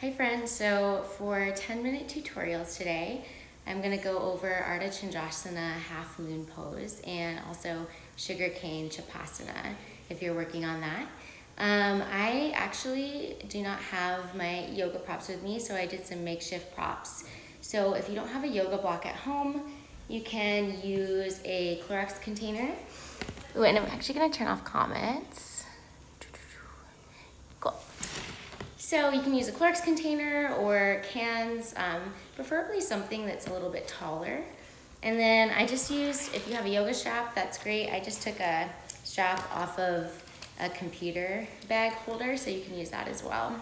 Hi friends, so for 10-minute tutorials today, I'm going to go over Ardha Chandrasana half moon pose and also sugarcane Chapasana if you're working on that. I actually do not have my yoga props with me, so I did some makeshift props. So if you don't have a yoga block at home, you can use a Clorox container. Ooh, and I'm actually going to turn off comments. Cool. So you can use a Clorox container or cans, preferably something that's a little bit taller. And then I just used, if you have a yoga strap, that's great. I just took a strap off of a computer bag holder, so you can use that as well.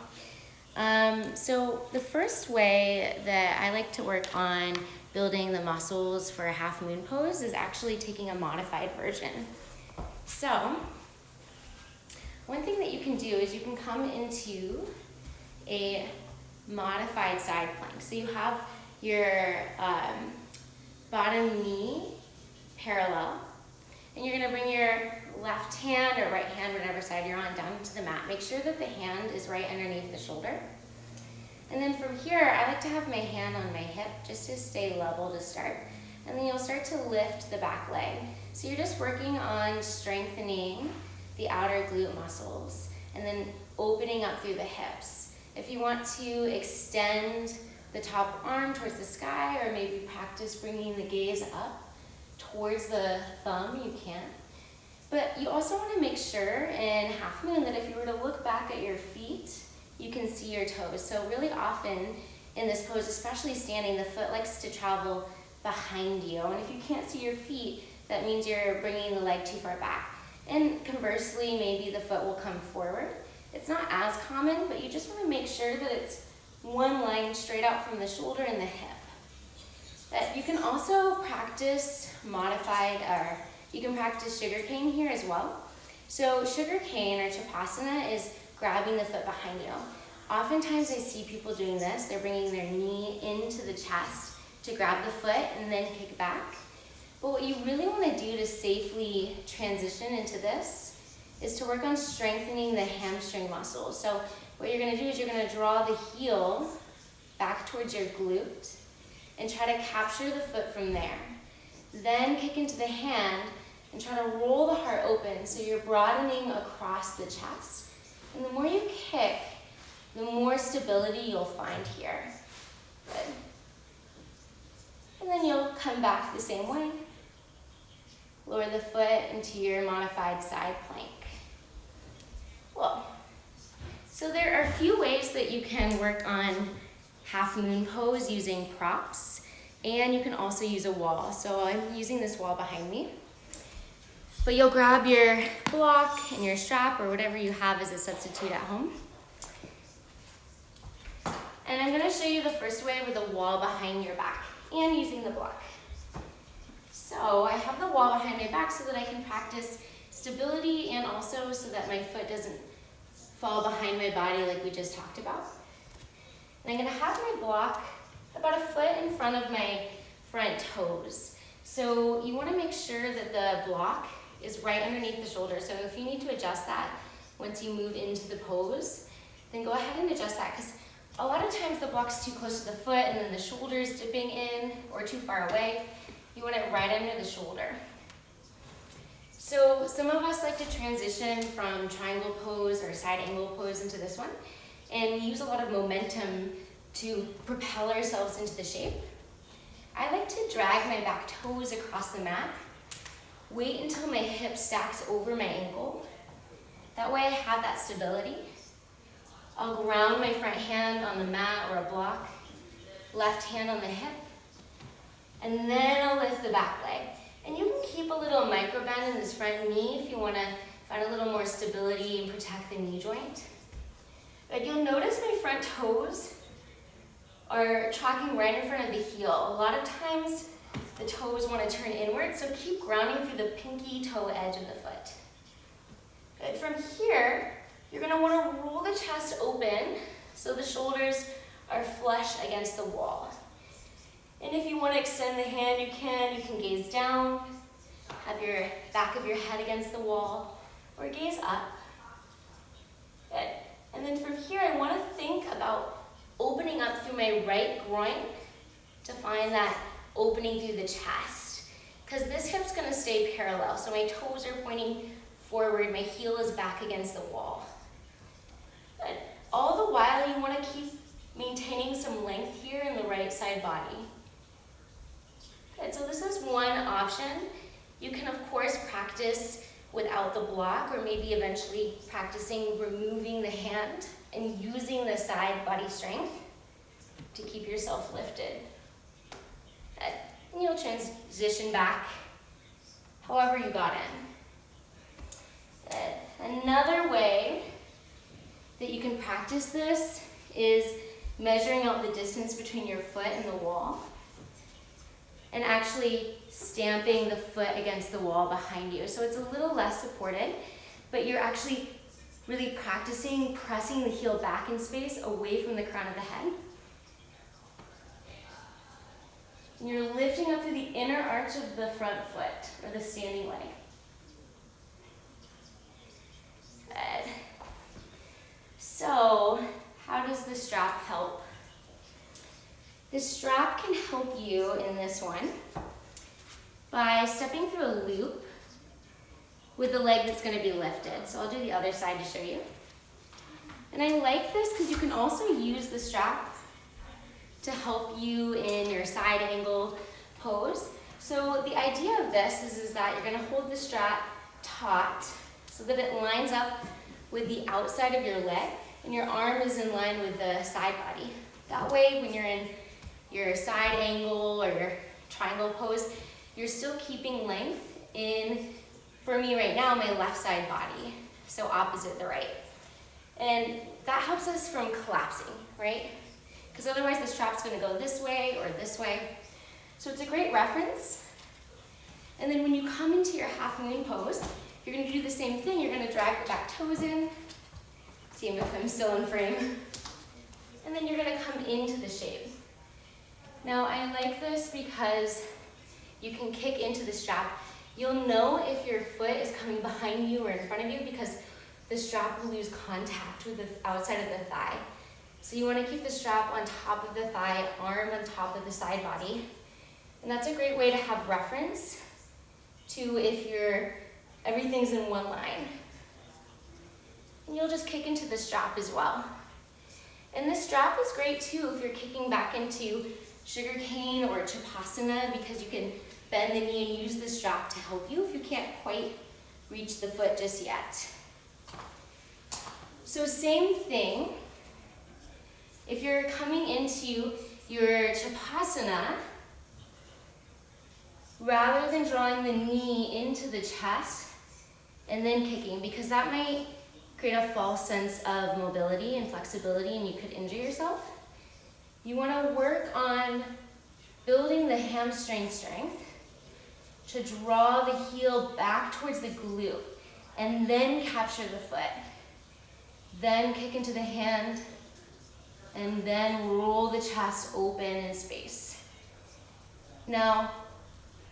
So the first way that I like to work on building the muscles for a half moon pose is actually taking a modified version. So one thing that you can do is you can come into a modified side plank. So you have your bottom knee parallel, and you're gonna bring your left hand or right hand, whatever side you're on, down to the mat. Make sure that the hand is right underneath the shoulder. And then from here, I like to have my hand on my hip just to stay level to start. And then you'll start to lift the back leg. So you're just working on strengthening the outer glute muscles and then opening up through the hips. If you want to extend the top arm towards the sky, or maybe practice bringing the gaze up towards the thumb, you can. But you also want to make sure in half moon that if you were to look back at your feet, you can see your toes. So really often in this pose, especially standing, the foot likes to travel behind you. And if you can't see your feet, that means you're bringing the leg too far back. And conversely, maybe the foot will come forward. It's not as common, but you just want to make sure that it's one line straight out from the shoulder and the hip. But you can also practice modified, or you can practice sugarcane here as well. So sugarcane or Chapasana is grabbing the foot behind you. Oftentimes I see people doing this. They're bringing their knee into the chest to grab the foot and then kick back. But what you really want to do to safely transition into this is to work on strengthening the hamstring muscles. So what you're going to do is you're going to draw the heel back towards your glute and try to capture the foot from there. Then kick into the hand and try to roll the heart open so you're broadening across the chest. And the more you kick, the more stability you'll find here. Good. And then you'll come back the same way. Lower the foot into your modified side plank. Cool. So there are a few ways that you can work on half moon pose using props, and you can also use a wall. So I'm using this wall behind me. But you'll grab your block and your strap or whatever you have as a substitute at home. And I'm going to show you the first way with a wall behind your back and using the block. So I have the wall behind my back so that I can practice stability and also so that my foot doesn't fall behind my body like we just talked about. And I'm going to have my block about a foot in front of my front toes. So you want to make sure that the block is right underneath the shoulder. So if you need to adjust that once you move into the pose, then go ahead and adjust that, because a lot of times the block's too close to the foot and then the shoulder's dipping in or too far away. You want it right under the shoulder. So some of us like to transition from triangle pose or side angle pose into this one, and we use a lot of momentum to propel ourselves into the shape. I like to drag my back toes across the mat, wait until my hip stacks over my ankle. That way I have that stability. I'll ground my front hand on the mat or a block, left hand on the hip, and then I'll lift the back leg. And you can keep a little micro bend in this front knee if you want to find a little more stability and protect the knee joint. But you'll notice my front toes are tracking right in front of the heel. A lot of times the toes want to turn inward, so keep grounding through the pinky toe edge of the foot. Good. From here, you're going to want to roll the chest open so the shoulders are flush against the wall. And if you want to extend the hand, you can gaze down, have your back of your head against the wall, or gaze up. Good. And then from here, I want to think about through my right groin to find that opening through the chest. Because this hip's gonna stay parallel. So my toes are pointing forward, my heel is back against the wall. Good. All the while, you wanna keep maintaining some length here in the right side body. Good, so this is one option. You can, of course, practice without the block, or maybe eventually practicing removing the hand and using the side body strength to keep yourself lifted. Good. And you'll transition back however you got in. Good. Another way that you can practice this is measuring out the distance between your foot and the wall and actually stamping the foot against the wall behind you. So it's a little less supported, but you're actually really practicing pressing the heel back in space away from the crown of the head. And you're lifting up through the inner arch of the front foot, or the standing leg. Good. So, how does the strap help? The strap can help you in this one by stepping through a loop with the leg that's going to be lifted. So I'll do the other side to show you. And I like this because you can also use the strap to help you in your side angle pose. So the idea of this is that you're going to hold the strap taut so that it lines up with the outside of your leg and your arm is in line with the side body. That way, when you're in your side angle or your triangle pose, you're still keeping length in, for me right now, my left side body, so opposite the right. And that helps us from collapsing, right? Because otherwise the strap's gonna go this way or this way. So it's a great reference. And then when you come into your half moon pose, you're gonna do the same thing. You're gonna drag the back toes in, see if I'm still in frame. And then you're gonna come into the shape. Now I like this because you can kick into the strap. You'll know if your foot is coming behind you or in front of you because the strap will lose contact with the outside of the thigh. So you wanna keep the strap on top of the thigh, arm on top of the side body. And that's a great way to have reference to if everything's in one line. And you'll just kick into the strap as well. And this strap is great too if you're kicking back into sugar cane or Chapasana because you can bend the knee and use the strap to help you if you can't quite reach the foot just yet. So same thing, if you're coming into your Chapasana, rather than drawing the knee into the chest and then kicking, because that might create a false sense of mobility and flexibility and you could injure yourself. You want to work on building the hamstring strength to draw the heel back towards the glute and then capture the foot. Then kick into the hand and then roll the chest open in space. Now,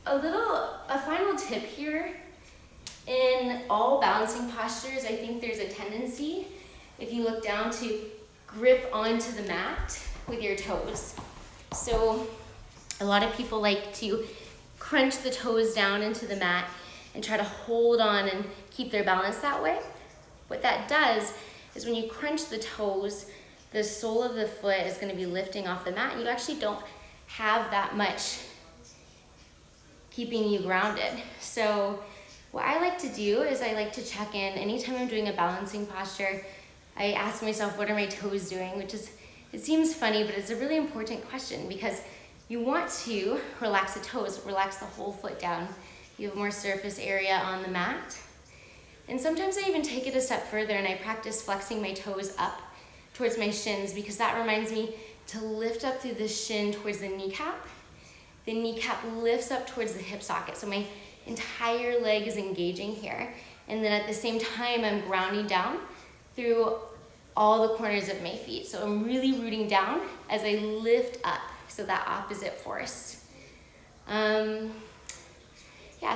a final tip here. In all balancing postures, I think there's a tendency, if you look down, to grip onto the mat with your toes. So a lot of people like to crunch the toes down into the mat and try to hold on and keep their balance that way. What that does is when you crunch the toes, the sole of the foot is going to be lifting off the mat and you actually don't have that much keeping you grounded. So what I like to do is I like to check in anytime I'm doing a balancing posture. I ask myself, what are my toes doing? Which is, it seems funny, but it's a really important question because you want to relax the toes, relax the whole foot down. You have more surface area on the mat. And sometimes I even take it a step further and I practice flexing my toes up towards my shins because that reminds me to lift up through the shin towards the kneecap. The kneecap lifts up towards the hip socket. So my entire leg is engaging here. And then at the same time, I'm grounding down through all the corners of my feet. So I'm really rooting down as I lift up. So that opposite force.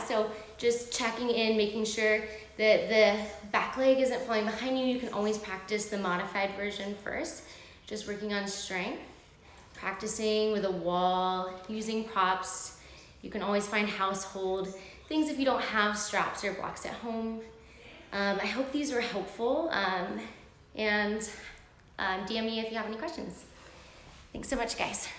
So just checking in, making sure that the back leg isn't falling behind you. You can always practice the modified version first, just working on strength. practicing with a wall, using props. You can always find household things if you don't have straps or blocks at home. I hope these were helpful, and DM me if you have any questions. Thanks so much, guys.